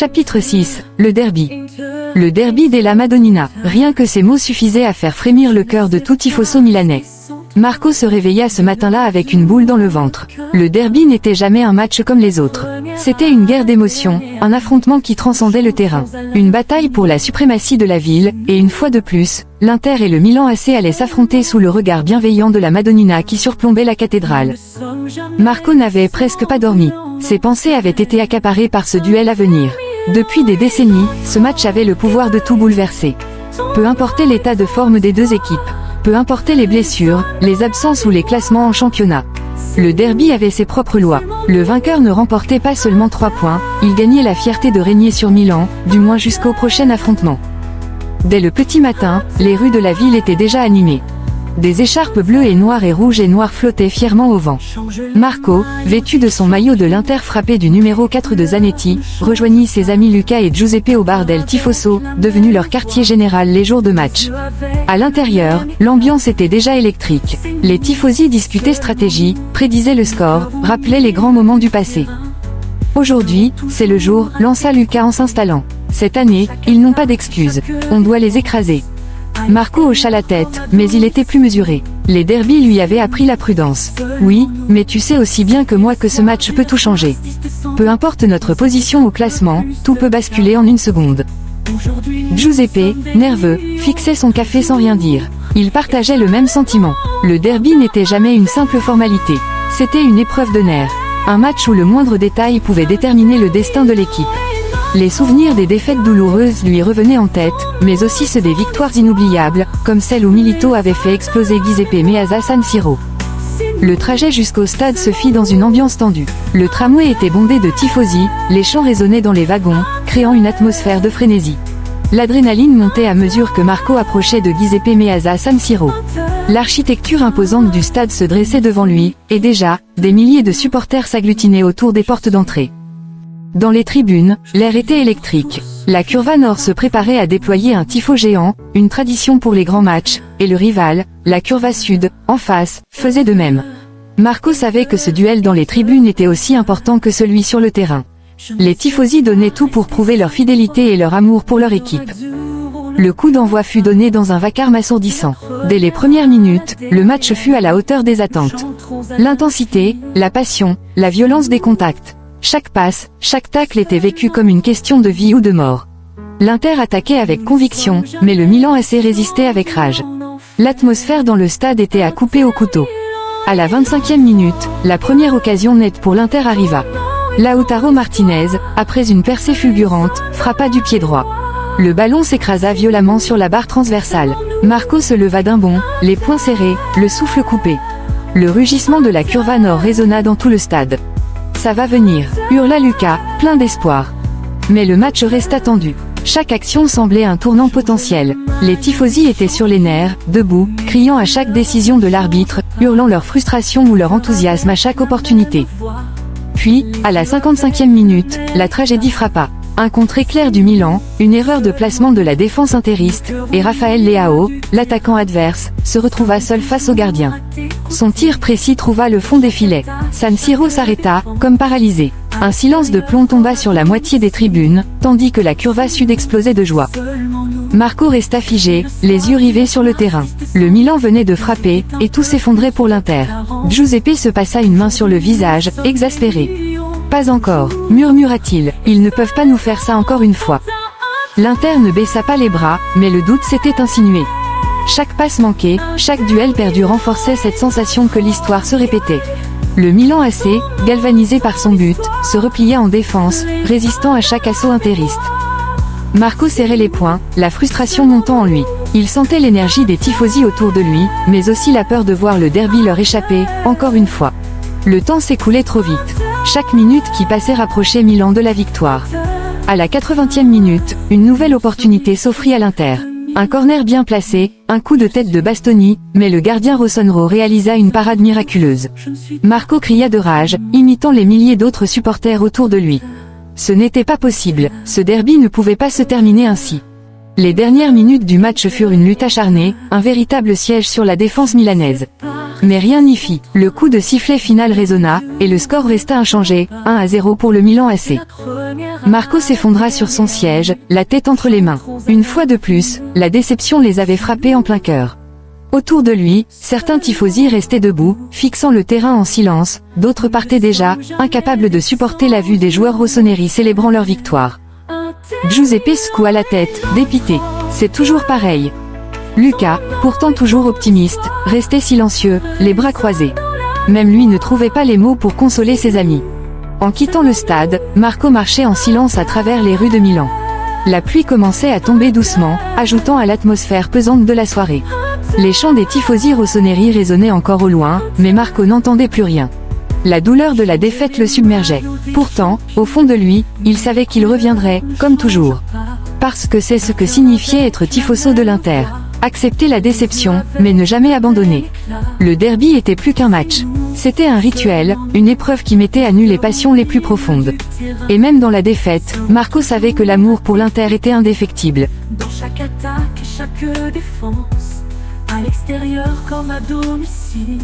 Chapitre 6, le derby. Le derby della Madonnina. Rien que ces mots suffisaient à faire frémir le cœur de tout tifoso milanais. Marco se réveilla ce matin-là avec une boule dans le ventre. Le derby n'était jamais un match comme les autres. C'était une guerre d'émotions, un affrontement qui transcendait le terrain. Une bataille pour la suprématie de la ville, et une fois de plus, l'Inter et le Milan AC allaient s'affronter sous le regard bienveillant de la Madonnina qui surplombait la cathédrale. Marco n'avait presque pas dormi. Ses pensées avaient été accaparées par ce duel à venir. Depuis des décennies, ce match avait le pouvoir de tout bouleverser. Peu importait l'état de forme des deux équipes. Peu importaient les blessures, les absences ou les classements en championnat. Le derby avait ses propres lois. Le vainqueur ne remportait pas seulement 3 points, il gagnait la fierté de régner sur Milan, du moins jusqu'au prochain affrontement. Dès le petit matin, les rues de la ville étaient déjà animées. Des écharpes bleues et rouges et noires flottaient fièrement au vent. Marco, vêtu de son maillot de l'Inter frappé du numéro 4 de Zanetti, rejoignit ses amis Luca et Giuseppe au bar del Tifoso, devenu leur quartier général les jours de match. À l'intérieur, l'ambiance était déjà électrique. Les tifosi discutaient stratégie, prédisaient le score, rappelaient les grands moments du passé. Aujourd'hui, c'est le jour, lança Luca en s'installant. Cette année, ils n'ont pas d'excuses. On doit les écraser. Marco hocha la tête, mais il était plus mesuré. Les derbys lui avaient appris la prudence. Oui, mais tu sais aussi bien que moi que ce match peut tout changer. Peu importe notre position au classement, tout peut basculer en une seconde. Giuseppe, nerveux, fixait son café sans rien dire. Il partageait le même sentiment. Le derby n'était jamais une simple formalité. C'était une épreuve de nerfs. Un match où le moindre détail pouvait déterminer le destin de l'équipe. Les souvenirs des défaites douloureuses lui revenaient en tête, mais aussi ceux des victoires inoubliables, comme celle où Milito avait fait exploser Giuseppe Meazza San Siro. Le trajet jusqu'au stade se fit dans une ambiance tendue. Le tramway était bondé de tifosi, les chants résonnaient dans les wagons, créant une atmosphère de frénésie. L'adrénaline montait à mesure que Marco approchait de Giuseppe Meazza San Siro. L'architecture imposante du stade se dressait devant lui, et déjà, des milliers de supporters s'agglutinaient autour des portes d'entrée. Dans les tribunes, l'air était électrique. La Curva Nord se préparait à déployer un tifo géant, une tradition pour les grands matchs, et le rival, la Curva Sud, en face, faisait de même. Marco savait que ce duel dans les tribunes était aussi important que celui sur le terrain. Les tifosi donnaient tout pour prouver leur fidélité et leur amour pour leur équipe. Le coup d'envoi fut donné dans un vacarme assourdissant. Dès les premières minutes, le match fut à la hauteur des attentes. L'intensité, la passion, la violence des contacts. Chaque passe, chaque tacle était vécu comme une question de vie ou de mort. L'Inter attaquait avec conviction, mais le Milan AC résistait avec rage. L'atmosphère dans le stade était à couper au couteau. À la 25e minute, la première occasion nette pour l'Inter arriva. Lautaro Martinez, après une percée fulgurante, frappa du pied droit. Le ballon s'écrasa violemment sur la barre transversale. Marco se leva d'un bond, les poings serrés, le souffle coupé. Le rugissement de la Curva Nord résonna dans tout le stade. Ça va venir, hurla Luca, plein d'espoir. Mais le match resta tendu. Chaque action semblait un tournant potentiel. Les tifosi étaient sur les nerfs, debout, criant à chaque décision de l'arbitre, hurlant leur frustration ou leur enthousiasme à chaque opportunité. Puis, à la 55e minute, la tragédie frappa. Un contre éclair du Milan, une erreur de placement de la défense interiste, et Rafael Leao, l'attaquant adverse, se retrouva seul face au gardien. Son tir précis trouva le fond des filets. San Siro s'arrêta, comme paralysé. Un silence de plomb tomba sur la moitié des tribunes, tandis que la Curva Sud explosait de joie. Marco resta figé, les yeux rivés sur le terrain. Le Milan venait de frapper, et tout s'effondrait pour l'Inter. Giuseppe se passa une main sur le visage, exaspéré. Pas encore, murmura-t-il, ils ne peuvent pas nous faire ça encore une fois. L'Inter ne baissa pas les bras, mais le doute s'était insinué. Chaque passe manquée, chaque duel perdu renforçait cette sensation que l'histoire se répétait. Le Milan AC, galvanisé par son but, se replia en défense, résistant à chaque assaut interiste. Marco serrait les poings, la frustration montant en lui. Il sentait l'énergie des tifosi autour de lui, mais aussi la peur de voir le derby leur échapper, encore une fois. Le temps s'écoulait trop vite. Chaque minute qui passait rapprochait Milan de la victoire. À la 80e minute, une nouvelle opportunité s'offrit à l'Inter. Un corner bien placé, un coup de tête de Bastoni, mais le gardien Rossonero réalisa une parade miraculeuse. Marco cria de rage, imitant les milliers d'autres supporters autour de lui. Ce n'était pas possible, ce derby ne pouvait pas se terminer ainsi. Les dernières minutes du match furent une lutte acharnée, un véritable siège sur la défense milanaise. Mais rien n'y fit. Le coup de sifflet final résonna, et le score resta inchangé, 1-0 pour le Milan AC. Marco s'effondra sur son siège, la tête entre les mains. Une fois de plus, la déception les avait frappés en plein cœur. Autour de lui, certains tifosi restaient debout, fixant le terrain en silence, d'autres partaient déjà, incapables de supporter la vue des joueurs rossoneri célébrant leur victoire. Giuseppe secoua la tête, dépité. C'est toujours pareil. Lucas, pourtant toujours optimiste, restait silencieux, les bras croisés. Même lui ne trouvait pas les mots pour consoler ses amis. En quittant le stade, Marco marchait en silence à travers les rues de Milan. La pluie commençait à tomber doucement, ajoutant à l'atmosphère pesante de la soirée. Les chants des tifosi rossoneri résonnaient encore au loin, mais Marco n'entendait plus rien. La douleur de la défaite le submergeait. Pourtant, au fond de lui, il savait qu'il reviendrait, comme toujours. Parce que c'est ce que signifiait être tifoso de l'Inter. Accepter la déception, mais ne jamais abandonner. Le derby était plus qu'un match. C'était un rituel, une épreuve qui mettait à nu les passions les plus profondes. Et même dans la défaite, Marco savait que l'amour pour l'Inter était indéfectible. Dans chaque attaque et chaque défense, à l'extérieur comme à domicile.